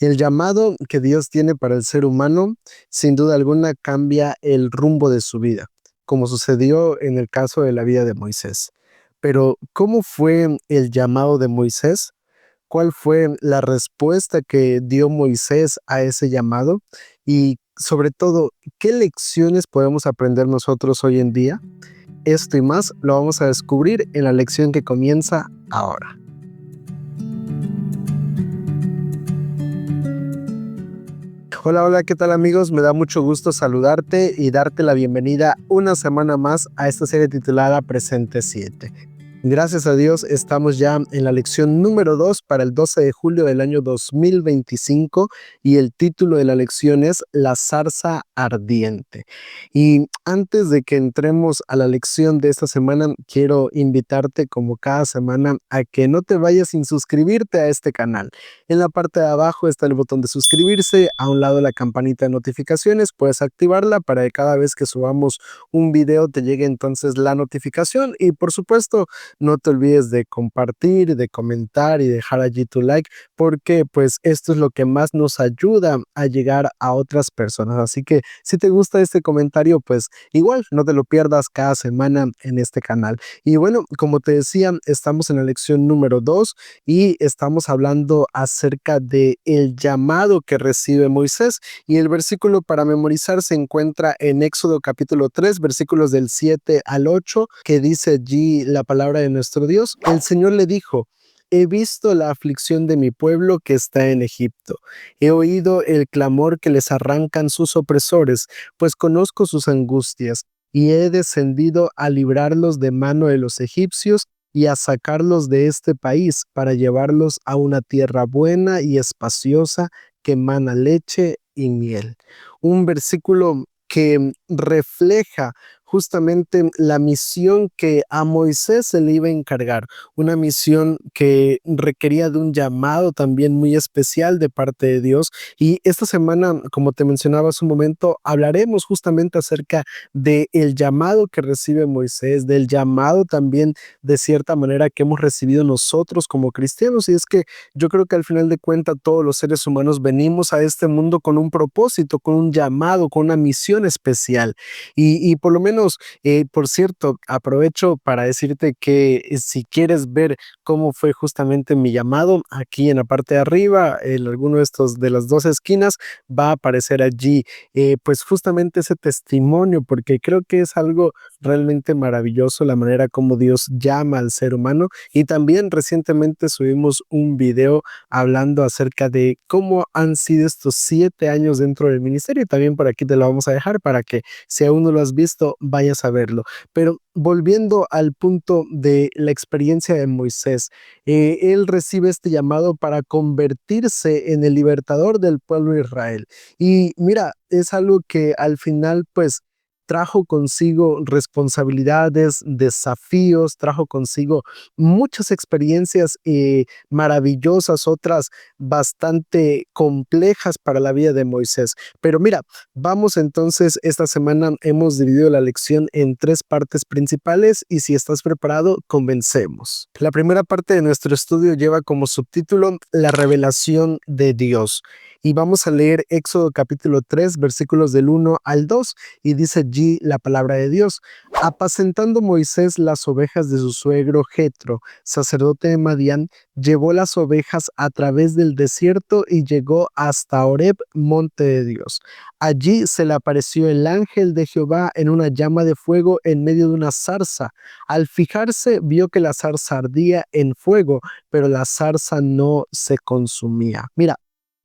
El llamado que Dios tiene para el ser humano, sin duda alguna, cambia el rumbo de su vida, como sucedió en el caso de la vida de Moisés. Pero, ¿cómo fue el llamado de Moisés? ¿Cuál fue la respuesta que dio Moisés a ese llamado? Y sobre todo, ¿qué lecciones podemos aprender nosotros hoy en día? Esto y más lo vamos a descubrir en la lección que comienza ahora. Hola, hola, ¿qué tal amigos? Me da mucho gusto saludarte y darte la bienvenida una semana más a esta serie titulada Presente 7. Gracias a Dios estamos ya en la lección número 2 para el 12 de julio del año 2025 y el título de la lección es La zarza ardiente. Y antes de que entremos a la lección de esta semana, quiero invitarte como cada semana a que no te vayas sin suscribirte a este canal. En la parte de abajo está el botón de suscribirse, a un lado la campanita de notificaciones, puedes activarla para que cada vez que subamos un video te llegue entonces la notificación y por supuesto no te olvides de compartir, de comentar y dejar allí tu like, porque pues esto es lo que más nos ayuda a llegar a otras personas. Así que si te gusta este comentario, pues igual no te lo pierdas cada semana en este canal. Y bueno, como te decía, estamos en la lección número 2 y estamos hablando acerca de el llamado que recibe Moisés. Y el versículo para memorizar se encuentra en Éxodo capítulo 3, versículos del 7 al 8, que dice allí la palabra de nuestro Dios. El Señor le dijo: he visto la aflicción de mi pueblo que está en Egipto. He oído el clamor que les arrancan sus opresores, pues conozco sus angustias, y he descendido a librarlos de mano de los egipcios y a sacarlos de este país para llevarlos a una tierra buena y espaciosa que emana leche y miel. Un versículo que refleja justamente la misión que a Moisés se le iba a encargar, una misión que requería de un llamado también muy especial de parte de Dios. Y esta semana, como te mencionaba hace un momento, hablaremos justamente acerca del llamado que recibe Moisés, del llamado también de cierta manera que hemos recibido nosotros como cristianos. Y es que yo creo que al final de cuentas todos los seres humanos venimos a este mundo con un propósito, con un llamado, con una misión especial. Y por lo menos, por cierto, aprovecho para decirte que si quieres ver cómo fue justamente mi llamado, aquí en la parte de arriba, en alguno de estos de las dos esquinas, va a aparecer allí pues justamente ese testimonio, porque creo que es algo realmente maravilloso la manera como Dios llama al ser humano. Y también recientemente subimos un video hablando acerca de cómo han sido estos 7 años dentro del ministerio, y también por aquí te lo vamos a dejar para que si aún no lo has visto, vayas a verlo. Pero volviendo al punto de la experiencia de Moisés, él recibe este llamado para convertirse en el libertador del pueblo de Israel. Y mira, es algo que al final pues trajo consigo responsabilidades, desafíos, trajo consigo muchas experiencias maravillosas, otras bastante complejas para la vida de Moisés. Pero mira, vamos entonces, esta semana hemos dividido la lección en 3 partes principales y si estás preparado, comencemos. La primera parte de nuestro estudio lleva como subtítulo La revelación de Dios. Y vamos a leer Éxodo capítulo 3, versículos del 1 al 2, y dice allí la palabra de Dios: apacentando Moisés las ovejas de su suegro Jetro, sacerdote de Madián, llevó las ovejas a través del desierto y llegó hasta Horeb, monte de Dios. Allí se le apareció el ángel de Jehová en una llama de fuego en medio de una zarza. Al fijarse, vio que la zarza ardía en fuego, pero la zarza no se consumía. Mira,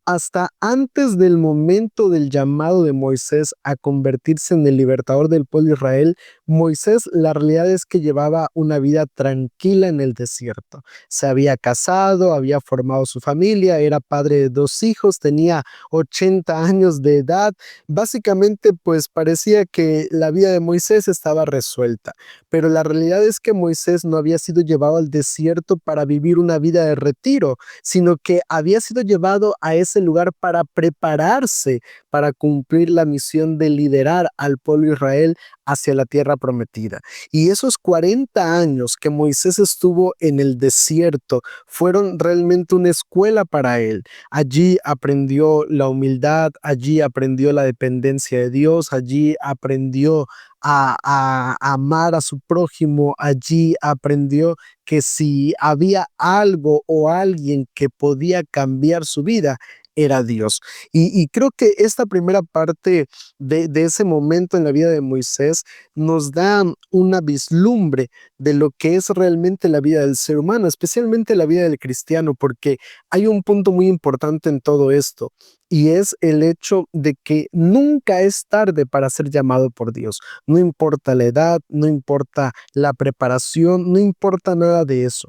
hasta antes del momento del llamado de Moisés a convertirse en el libertador del pueblo de Israel, Moisés, la realidad es que llevaba una vida tranquila en el desierto. Se había casado, había formado su familia, era padre de 2 hijos, tenía 80 años de edad. Básicamente, pues parecía que la vida de Moisés estaba resuelta. Pero la realidad es que Moisés no había sido llevado al desierto para vivir una vida de retiro, sino que había sido llevado a ese lugar para prepararse para cumplir la misión de liderar al pueblo de Israel hacia la tierra prometida. Y esos 40 años que Moisés estuvo en el desierto fueron realmente una escuela para él. Allí aprendió la humildad, allí aprendió la dependencia de Dios, allí aprendió a amar a su prójimo, allí aprendió que si había algo o alguien que podía cambiar su vida, era Dios. Y creo que esta primera parte de ese momento en la vida de Moisés nos da una vislumbre de lo que es realmente la vida del ser humano, especialmente la vida del cristiano, porque hay un punto muy importante en todo esto, y es el hecho de que nunca es tarde para ser llamado por Dios. No importa la edad, no importa la preparación, no importa nada de eso.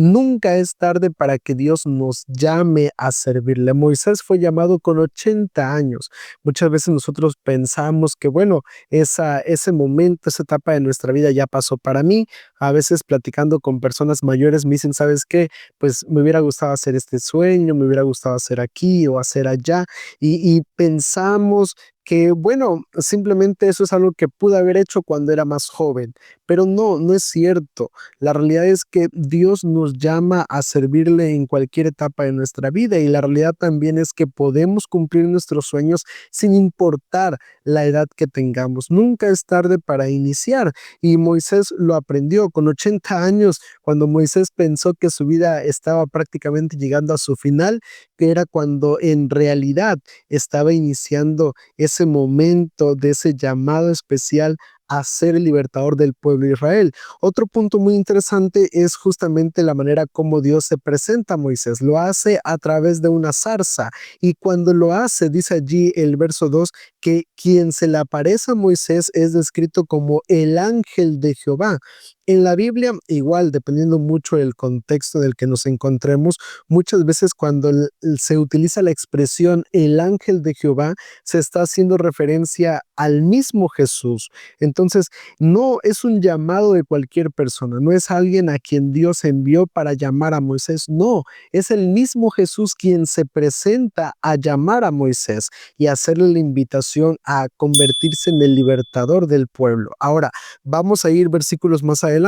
Nunca es tarde para que Dios nos llame a servirle. Moisés fue llamado con 80 años. Muchas veces nosotros pensamos que, bueno, ese momento, esa etapa de nuestra vida ya pasó para mí. A veces platicando con personas mayores me dicen, ¿sabes qué? Pues me hubiera gustado hacer este sueño, me hubiera gustado hacer aquí o hacer allá. Y pensamos que, bueno, simplemente eso es algo que pude haber hecho cuando era más joven. Pero no, no es cierto. La realidad es que Dios nos llama a servirle en cualquier etapa de nuestra vida, y la realidad también es que podemos cumplir nuestros sueños sin importar la edad que tengamos. Nunca es tarde para iniciar, y Moisés lo aprendió con 80 años, cuando Moisés pensó que su vida estaba prácticamente llegando a su final, que era cuando en realidad estaba iniciando ese momento de ese llamado especial a ser el libertador del pueblo de Israel. Otro punto muy interesante es justamente la manera como Dios se presenta a Moisés. Lo hace a través de una zarza, y cuando lo hace, dice allí el verso 2, que quien se le aparece a Moisés es descrito como el ángel de Jehová. En la Biblia, igual, dependiendo mucho del contexto del que nos encontremos, muchas veces cuando se utiliza la expresión el ángel de Jehová, se está haciendo referencia al mismo Jesús. Entonces, no es un llamado de cualquier persona, no es alguien a quien Dios envió para llamar a Moisés, no, es el mismo Jesús quien se presenta a llamar a Moisés y hacerle la invitación a convertirse en el libertador del pueblo. Ahora, vamos a ir versículos más adelante,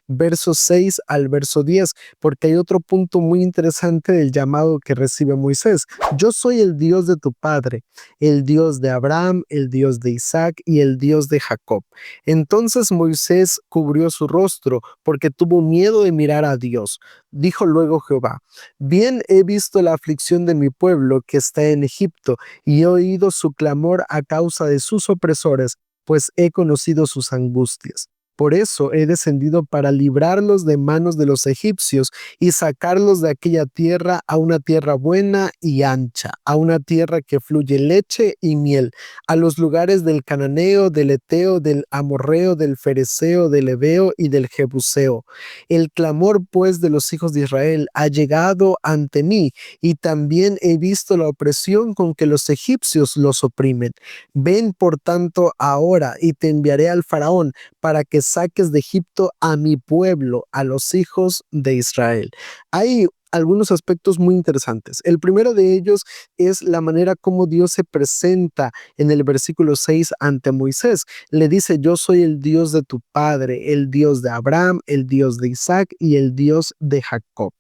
versos 6 al verso 10, porque hay otro punto muy interesante del llamado que recibe Moisés. Yo soy el Dios de tu padre, el Dios de Abraham, el Dios de Isaac y el Dios de Jacob. Entonces Moisés cubrió su rostro porque tuvo miedo de mirar a Dios. Dijo luego Jehová: bien he visto la aflicción de mi pueblo que está en Egipto, y he oído su clamor a causa de sus opresores, pues he conocido sus angustias. Por eso he descendido para librarlos de manos de los egipcios y sacarlos de aquella tierra a una tierra buena y ancha, a una tierra que fluye leche y miel, a los lugares del cananeo, del eteo, del amorreo, del fereceo, del heveo y del jebuseo. El clamor pues de los hijos de Israel ha llegado ante mí, y también he visto la opresión con que los egipcios los oprimen. Ven por tanto ahora, y te enviaré al faraón para que saques de Egipto a mi pueblo, a los hijos de Israel. Hay algunos aspectos muy interesantes. El primero de ellos es la manera como Dios se presenta en el versículo 6 ante Moisés. Le dice: yo soy el Dios de tu padre, el Dios de Abraham, el Dios de Isaac y el Dios de Jacob.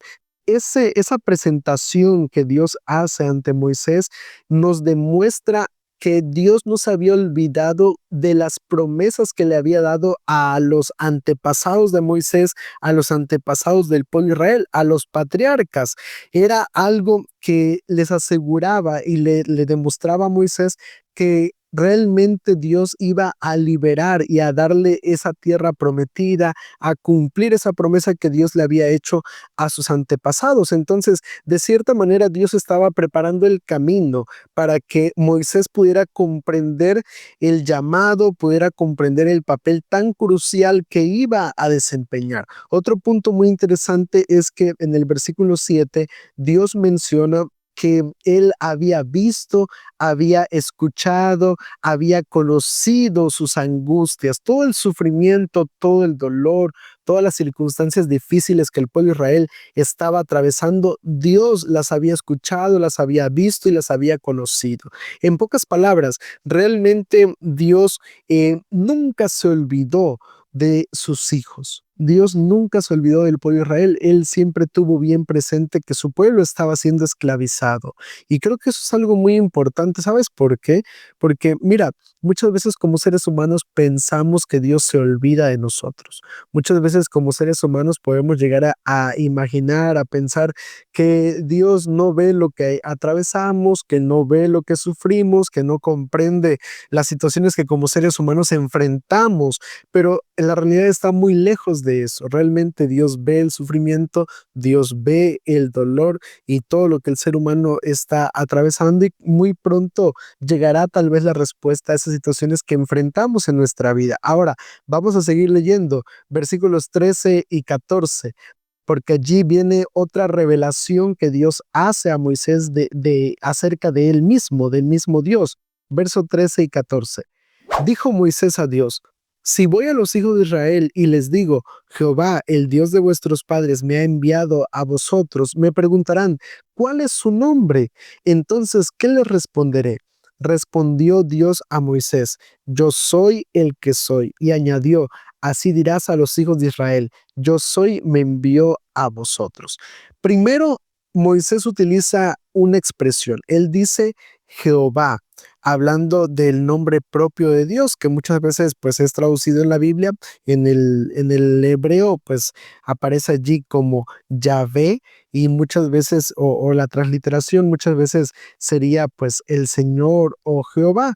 Esa presentación que Dios hace ante Moisés nos demuestra que Dios no se había olvidado de las promesas que le había dado a los antepasados de Moisés, a los antepasados del pueblo de Israel, a los patriarcas. Era algo que les aseguraba y le demostraba a Moisés que realmente Dios iba a liberar y a darle esa tierra prometida, a cumplir esa promesa que Dios le había hecho a sus antepasados. Entonces, de cierta manera, Dios estaba preparando el camino para que Moisés pudiera comprender el llamado, pudiera comprender el papel tan crucial que iba a desempeñar. Otro punto muy interesante es que en el versículo 7 Dios menciona que él había visto, había escuchado, había conocido sus angustias, todo el sufrimiento, todo el dolor, todas las circunstancias difíciles que el pueblo de Israel estaba atravesando. Dios las había escuchado, las había visto y las había conocido. En pocas palabras, realmente Dios nunca se olvidó de sus hijos. Dios nunca se olvidó del pueblo de Israel. Él siempre tuvo bien presente que su pueblo estaba siendo esclavizado. Y creo que eso es algo muy importante. ¿Sabes por qué? Porque mira, muchas veces como seres humanos pensamos que Dios se olvida de nosotros. Muchas veces como seres humanos podemos llegar a imaginar, a pensar que Dios no ve lo que atravesamos, que no ve lo que sufrimos, que no comprende las situaciones que como seres humanos enfrentamos, pero la realidad está muy lejos de eso. Realmente Dios ve el sufrimiento, Dios ve el dolor y todo lo que el ser humano está atravesando, y muy pronto llegará tal vez la respuesta a esas situaciones que enfrentamos en nuestra vida. Ahora, vamos a seguir leyendo versículos 13 y 14, porque allí viene otra revelación que Dios hace a Moisés acerca de él mismo, del mismo Dios. Verso 13 y 14. Dijo Moisés a Dios: si voy a los hijos de Israel y les digo, Jehová, el Dios de vuestros padres, me ha enviado a vosotros, me preguntarán, ¿cuál es su nombre? Entonces, ¿qué les responderé? Respondió Dios a Moisés: yo soy el que soy. Y añadió: así dirás a los hijos de Israel: yo soy, me envió a vosotros. Primero, Moisés utiliza una expresión. Él dice Jehová, hablando del nombre propio de Dios, que muchas veces pues es traducido en la Biblia. En el hebreo pues aparece allí como Yahvé, y muchas veces, o la transliteración muchas veces sería pues el Señor o Jehová.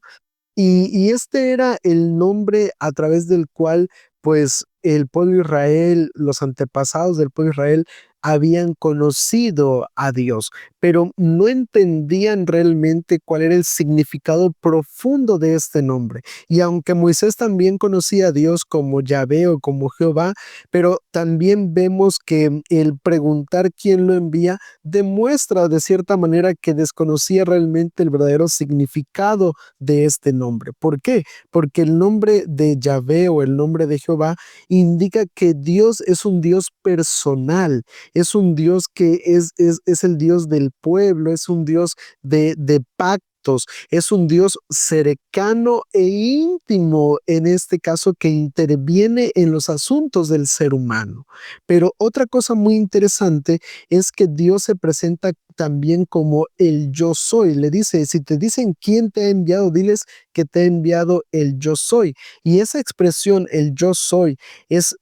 Y este era el nombre a través del cual, pues, el pueblo de Israel, los antepasados del pueblo de Israel, habían conocido a Dios, pero no entendían realmente cuál era el significado profundo de este nombre. Y aunque Moisés también conocía a Dios como Yahvé o como Jehová, pero también vemos que el preguntar quién lo envía demuestra de cierta manera que desconocía realmente el verdadero significado de este nombre. ¿Por qué? Porque el nombre de Yahvé o el nombre de Jehová indica que Dios es un Dios personal, es un Dios que es el Dios del pueblo, es un Dios de pactos, es un Dios cercano e íntimo, en este caso, que interviene en los asuntos del ser humano. Pero otra cosa muy interesante es que Dios se presenta también como el yo soy. Le dice, si te dicen quién te ha enviado, diles que te ha enviado el yo soy. Y esa expresión, el yo soy,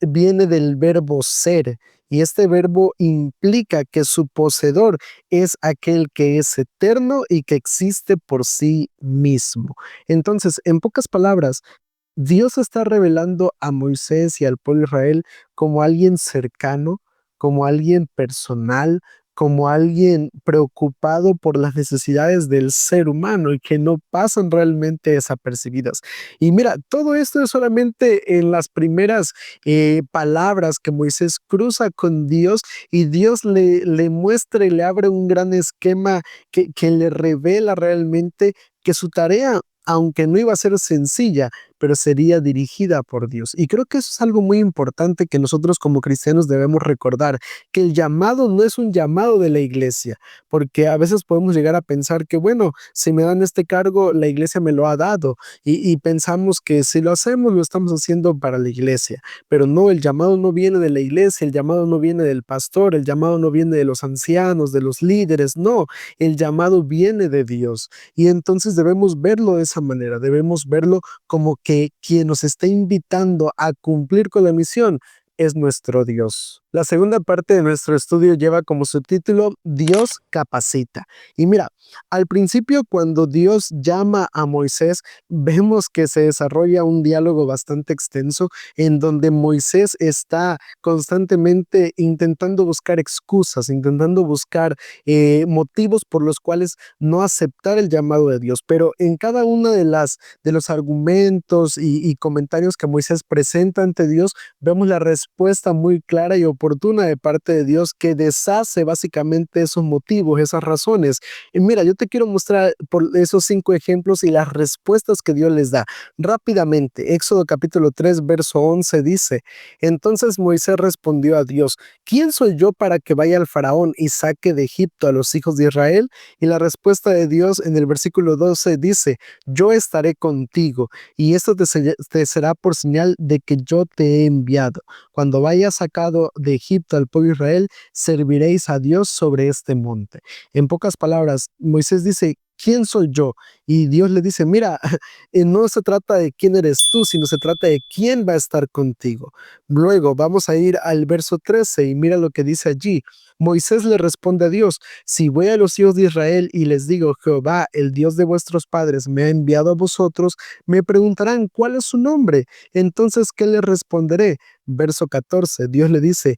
viene del verbo ser. Y este verbo implica que su poseedor es aquel que es eterno y que existe por sí mismo. Entonces, en pocas palabras, Dios está revelando a Moisés y al pueblo de Israel como alguien cercano, como alguien personal, como alguien preocupado por las necesidades del ser humano y que no pasan realmente desapercibidas. Y mira, todo esto es solamente en las primeras palabras que Moisés cruza con Dios, y Dios le muestra y le abre un gran esquema que le revela realmente que su tarea, aunque no iba a ser sencilla, pero sería dirigida por Dios. Y creo que eso es algo muy importante que nosotros como cristianos debemos recordar, que el llamado no es un llamado de la iglesia, porque a veces podemos llegar a pensar que, bueno, si me dan este cargo, la iglesia me lo ha dado, y pensamos que si lo hacemos, lo estamos haciendo para la iglesia, pero no, el llamado no viene de la iglesia, el llamado no viene del pastor, el llamado no viene de los ancianos, de los líderes, no, el llamado viene de Dios. Y entonces debemos verlo de esa manera, debemos verlo como que quien nos está invitando a cumplir con la misión es nuestro Dios. La segunda parte de nuestro estudio lleva como subtítulo Dios capacita. Y mira, al principio, cuando Dios llama a Moisés, vemos que se desarrolla un diálogo bastante extenso en donde Moisés está constantemente intentando buscar excusas, intentando buscar motivos por los cuales no aceptar el llamado de Dios. Pero en cada una de los argumentos y comentarios que Moisés presenta ante Dios, vemos la respuesta muy clara y oportuna oportuna de parte de Dios que deshace básicamente esos motivos, esas razones. Y mira, yo te quiero mostrar por esos 5 ejemplos y las respuestas que Dios les da. Rápidamente, Éxodo capítulo 3, verso 11 dice: Entonces Moisés respondió a Dios: ¿Quién soy yo para que vaya al faraón y saque de Egipto a los hijos de Israel? Y la respuesta de Dios en el versículo 12 dice: Yo estaré contigo, y esto te será por señal de que yo te he enviado. Cuando vayas sacado de Egipto al pueblo de Israel, serviréis a Dios sobre este monte. En pocas palabras, Moisés dice: ¿Quién soy yo? Y Dios le dice: mira, no se trata de quién eres tú, sino se trata de quién va a estar contigo. Luego vamos a ir al verso 13 y mira lo que dice allí. Moisés le responde a Dios: si voy a los hijos de Israel y les digo: Jehová, el Dios de vuestros padres, me ha enviado a vosotros, me preguntarán: ¿cuál es su nombre? Entonces, ¿qué les responderé? Verso 14, Dios le dice: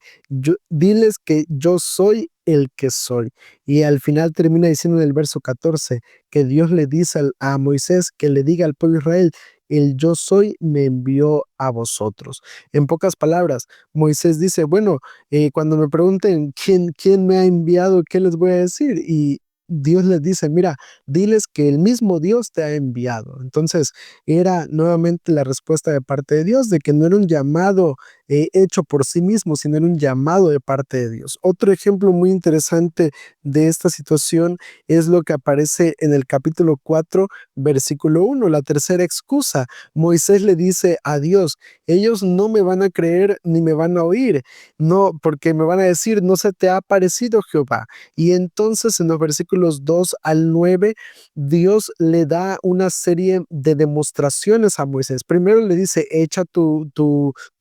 diles que yo soy el que soy. Y al final termina diciendo en el verso 14 que Dios le dice a Moisés que le diga al pueblo de Israel: el yo soy me envió a vosotros. En pocas palabras, Moisés dice: bueno, cuando me pregunten quién me ha enviado, ¿qué les voy a decir? Y Dios les dice: mira, diles que el mismo Dios te ha enviado. Entonces, era nuevamente la respuesta de parte de Dios, de que no era un llamado hecho por sí mismo, sino era un llamado de parte de Dios. Otro ejemplo muy interesante de esta situación es lo que aparece en el capítulo 4, versículo 1, la tercera excusa. Moisés le dice a Dios: ellos no me van a creer ni me van a oír, no, porque me van a decir: no se te ha aparecido Jehová. Y entonces en los versículos 2 al 9, Dios le da una serie de demostraciones a Moisés. Primero le dice: echa tu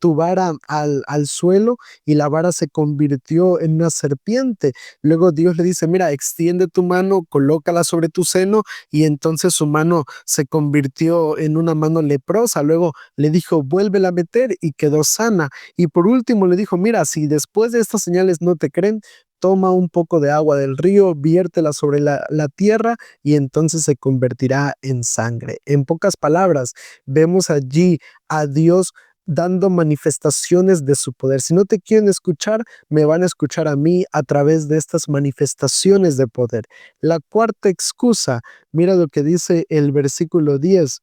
vara al suelo, y la vara se convirtió en una serpiente. Luego Dios le dice: mira, extiende tu mano, colócala sobre tu seno, y entonces su mano se convirtió en una mano leprosa. Luego le dijo: vuélvela a meter, y quedó sana. Y por último le dijo: mira, si después de estas señales no te creen, toma un poco de agua del río, viértela sobre la tierra, y entonces se convertirá en sangre. En pocas palabras, vemos allí a Dios dando manifestaciones de su poder. Si no te quieren escuchar, me van a escuchar a mí a través de estas manifestaciones de poder. La cuarta excusa, mira lo que dice el versículo 10.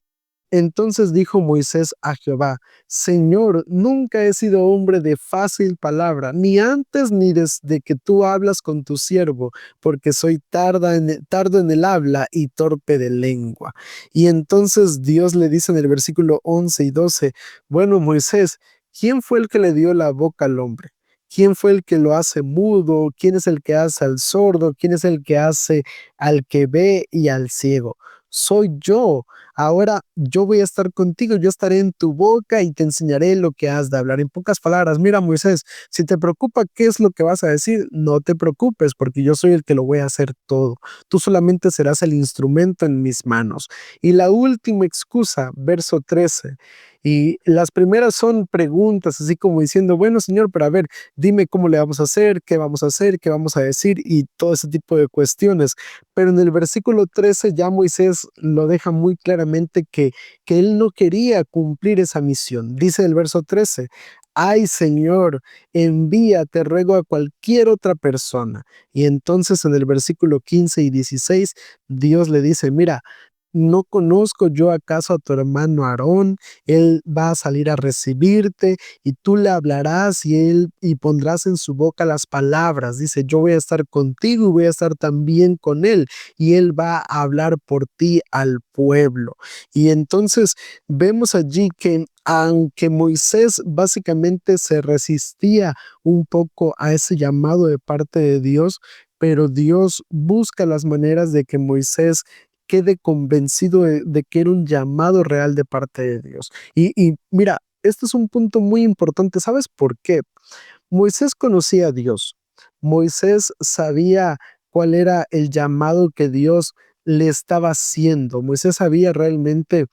Entonces dijo Moisés a Jehová: Señor, nunca he sido hombre de fácil palabra, ni antes ni desde que tú hablas con tu siervo, porque soy tardo en el habla y torpe de lengua. Y entonces Dios le dice en el versículo 11 y 12: bueno, Moisés, ¿quién fue el que le dio la boca al hombre? ¿Quién fue el que lo hace mudo? ¿Quién es el que hace al sordo? ¿Quién es el que hace al que ve y al ciego? Soy yo. Ahora yo voy a estar contigo, yo estaré en tu boca y te enseñaré lo que has de hablar. En pocas palabras, mira, Moisés, si te preocupa qué es lo que vas a decir, no te preocupes, porque yo soy el que lo voy a hacer todo. Tú solamente serás el instrumento en mis manos. Y la última excusa, verso 13. Y las primeras son preguntas, así como diciendo: bueno, Señor, pero a ver, dime cómo le vamos a hacer, qué vamos a decir, y todo ese tipo de cuestiones. Pero en el versículo 13 ya Moisés lo deja muy claramente que él no quería cumplir esa misión. Dice el verso 13: ay, Señor, envía, te ruego, a cualquier otra persona. Y entonces en el versículo 15 y 16, Dios le dice: mira, ¿no conozco yo acaso a tu hermano Aarón? Él va a salir a recibirte, y tú le hablarás y pondrás en su boca las palabras. Dice: yo voy a estar contigo y voy a estar también con él, y él va a hablar por ti al pueblo. Y entonces vemos allí que aunque Moisés básicamente se resistía un poco a ese llamado de parte de Dios, pero Dios busca las maneras de que Moisés quede convencido de que era un llamado real de parte de Dios. Y mira, este es un punto muy importante. ¿Sabes por qué? Moisés conocía a Dios. Moisés sabía cuál era el llamado que Dios le estaba haciendo. Moisés sabía realmente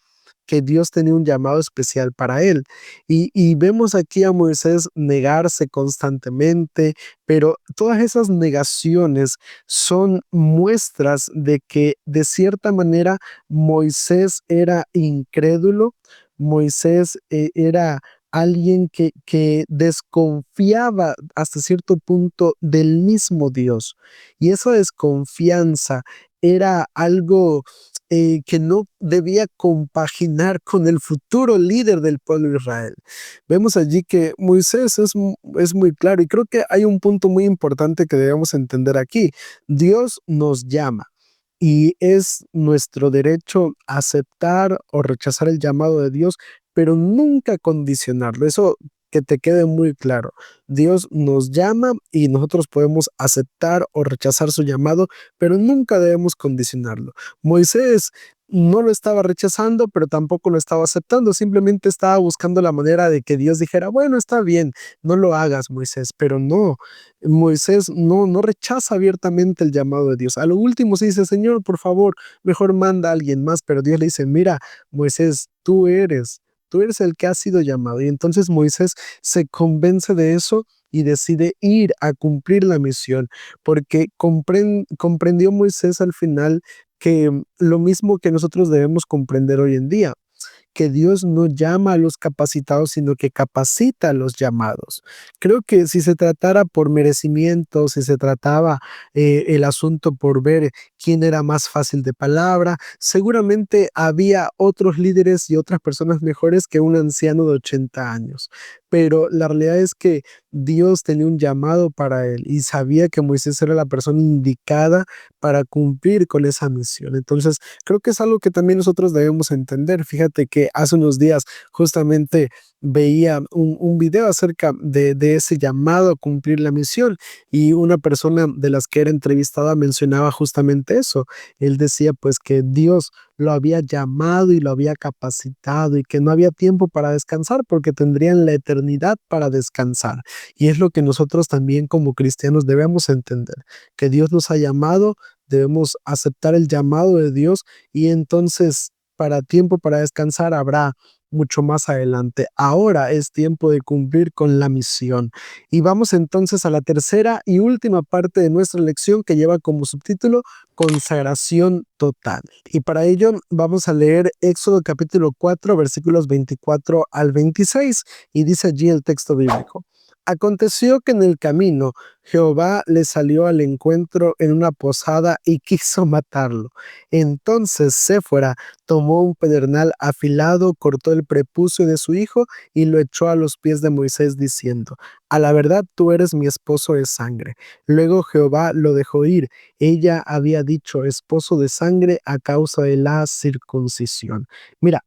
que Dios tenía un llamado especial para él. Y vemos aquí a Moisés negarse constantemente, pero todas esas negaciones son muestras de que de cierta manera Moisés era incrédulo. Moisés era alguien que desconfiaba hasta cierto punto del mismo Dios. Y esa desconfianza era algo que no debía compaginar con el futuro líder del pueblo de Israel. Vemos allí que Moisés es muy claro y creo que hay un punto muy importante que debemos entender aquí. Dios nos llama. Y es nuestro derecho aceptar o rechazar el llamado de Dios, pero nunca condicionarlo. Eso que te quede muy claro. Dios nos llama y nosotros podemos aceptar o rechazar su llamado, pero nunca debemos condicionarlo. Moisés no lo estaba rechazando, pero tampoco lo estaba aceptando. Simplemente estaba buscando la manera de que Dios dijera, bueno, está bien, no lo hagas, Moisés, pero no. Moisés no rechaza abiertamente el llamado de Dios. A lo último se dice, Señor, por favor, mejor manda a alguien más, pero Dios le dice, mira, Moisés, tú eres el que ha sido llamado. Y entonces Moisés se convence de eso y decide ir a cumplir la misión, porque comprendió Moisés al final que lo mismo que nosotros debemos comprender hoy en día, que Dios no llama a los capacitados, sino que capacita a los llamados. Creo que si se tratara por merecimiento, si se trataba el asunto por ver quién era más fácil de palabra, seguramente había otros líderes y otras personas mejores que un anciano de 80 años. Pero la realidad es que Dios tenía un llamado para él y sabía que Moisés era la persona indicada para cumplir con esa misión. Entonces, creo que es algo que también nosotros debemos entender. Fíjate que hace unos días justamente veía un video acerca de ese llamado a cumplir la misión y una persona de las que era entrevistada mencionaba justamente eso. Él decía pues que Dios lo había llamado y lo había capacitado y que no había tiempo para descansar porque tendrían la eternidad para descansar. Y es lo que nosotros también como cristianos debemos entender, que Dios nos ha llamado, debemos aceptar el llamado de Dios y entonces para tiempo para descansar habrá mucho más adelante. Ahora es tiempo de cumplir con la misión. Y vamos entonces a la tercera y última parte de nuestra lección que lleva como subtítulo consagración total. Y para ello vamos a leer Éxodo capítulo 4 versículos 24 al 26 y dice allí el texto bíblico. Aconteció que en el camino Jehová le salió al encuentro en una posada y quiso matarlo. Entonces Séfora tomó un pedernal afilado, cortó el prepucio de su hijo y lo echó a los pies de Moisés diciendo, a la verdad tú eres mi esposo de sangre. Luego Jehová lo dejó ir. Ella había dicho esposo de sangre a causa de la circuncisión. Mira,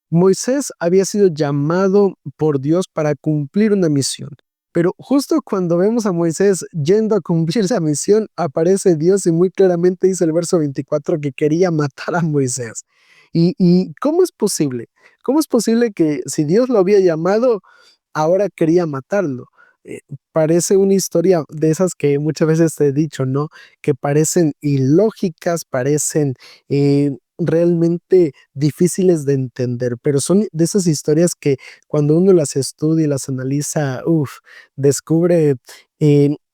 Moisés había sido llamado por Dios para cumplir una misión. Pero justo cuando vemos a Moisés yendo a cumplir esa misión, aparece Dios y muy claramente dice el verso 24 que quería matar a Moisés. ¿Y cómo es posible? ¿Cómo es posible que si Dios lo había llamado, ahora quería matarlo? Eh, Parece una historia de esas que muchas veces te he dicho, ¿no? Que parecen ilógicas, parecen realmente difíciles de entender, pero son de esas historias que cuando uno las estudia y las analiza, descubre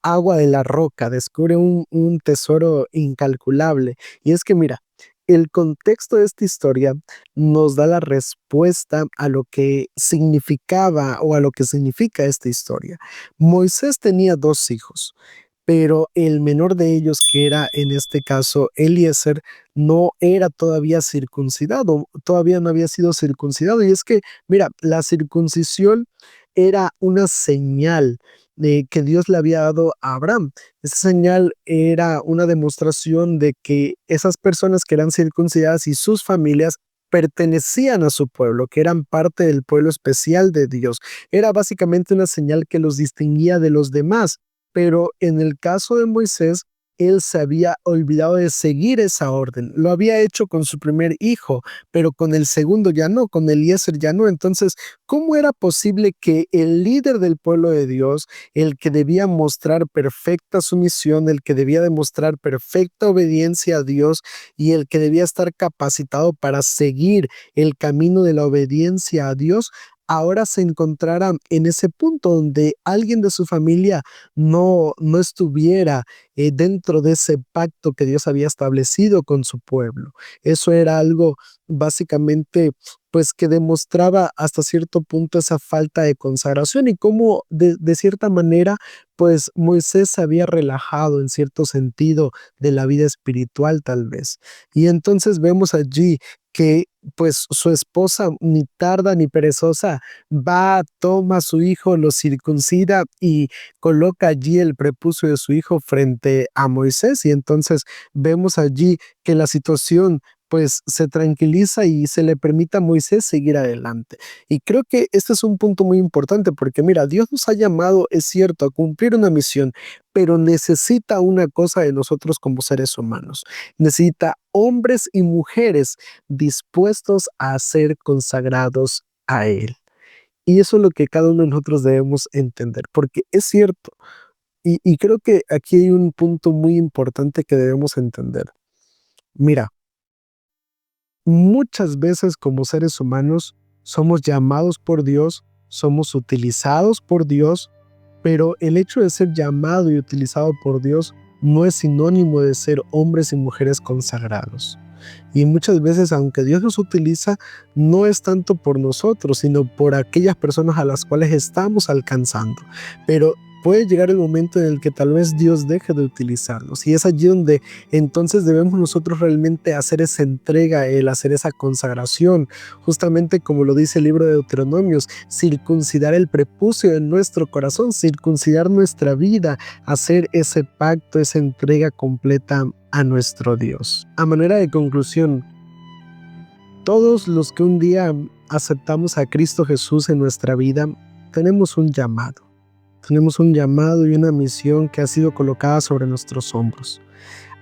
agua de la roca, descubre un tesoro incalculable. Y es que mira, el contexto de esta historia nos da la respuesta a lo que significaba o a lo que significa esta historia. Moisés tenía dos hijos, pero el menor de ellos, que era en este caso Eliezer, no era todavía circuncidado, todavía no había sido circuncidado. Y es que, mira, la circuncisión era una señal de que Dios le había dado a Abraham. Esa señal era una demostración de que esas personas que eran circuncidadas y sus familias pertenecían a su pueblo, que eran parte del pueblo especial de Dios. Era básicamente una señal que los distinguía de los demás. Pero en el caso de Moisés, él se había olvidado de seguir esa orden. Lo había hecho con su primer hijo, pero con el segundo ya no, con Eliezer ya no. Entonces, ¿cómo era posible que el líder del pueblo de Dios, el que debía mostrar perfecta sumisión, el que debía demostrar perfecta obediencia a Dios y el que debía estar capacitado para seguir el camino de la obediencia a Dios, ahora se encontrara en ese punto donde alguien de su familia no estuviera dentro de ese pacto que Dios había establecido con su pueblo? Eso era algo básicamente pues que demostraba hasta cierto punto esa falta de consagración y cómo de cierta manera pues Moisés se había relajado en cierto sentido de la vida espiritual tal vez. Y entonces vemos allí que pues su esposa, ni tarda ni perezosa, va, toma a su hijo, lo circuncida y coloca allí el prepucio de su hijo frente a Moisés. Y entonces vemos allí que la situación pues se tranquiliza y se le permite a Moisés seguir adelante. Y creo que este es un punto muy importante porque mira, Dios nos ha llamado, es cierto, a cumplir una misión, pero necesita una cosa de nosotros como seres humanos. Necesita hombres y mujeres dispuestos a ser consagrados a Él. Y eso es lo que cada uno de nosotros debemos entender, porque es cierto, y creo que aquí hay un punto muy importante que debemos entender. Mira, muchas veces como seres humanos somos llamados por Dios, somos utilizados por Dios, pero el hecho de ser llamado y utilizado por Dios no es sinónimo de ser hombres y mujeres consagrados. Y muchas veces, aunque Dios nos utiliza, no es tanto por nosotros, sino por aquellas personas a las cuales estamos alcanzando. Pero puede llegar el momento en el que tal vez Dios deje de utilizarlos. Y es allí donde entonces debemos nosotros realmente hacer esa entrega, el hacer esa consagración, justamente como lo dice el libro de Deuteronomios, circuncidar el prepucio de nuestro corazón, circuncidar nuestra vida, hacer ese pacto, esa entrega completa a nuestro Dios. A manera de conclusión, todos los que un día aceptamos a Cristo Jesús en nuestra vida, tenemos un llamado. Tenemos un llamado y una misión que ha sido colocada sobre nuestros hombros.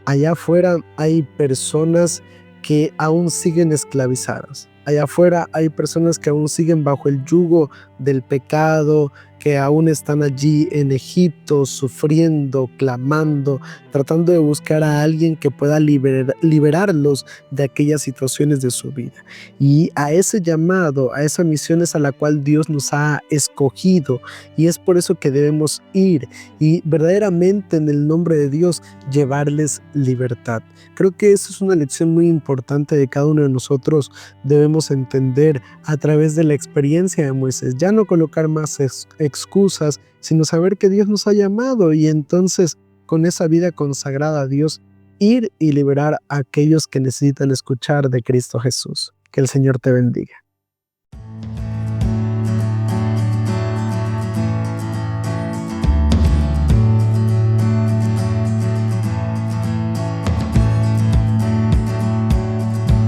Allá afuera hay personas que aún siguen esclavizadas. Allá afuera hay personas que aún siguen bajo el yugo del pecado, que aún están allí en Egipto sufriendo, clamando, tratando de buscar a alguien que pueda liberarlos de aquellas situaciones de su vida. Y a ese llamado, a esa misión es a la cual Dios nos ha escogido, y es por eso que debemos ir y verdaderamente en el nombre de Dios llevarles libertad. Creo que eso es una lección muy importante de cada uno de nosotros. Debemos entender a través de la experiencia de Moisés, ya no colocar más excusas, sino saber que Dios nos ha llamado y entonces con esa vida consagrada a Dios, ir y liberar a aquellos que necesitan escuchar de Cristo Jesús. Que el Señor te bendiga.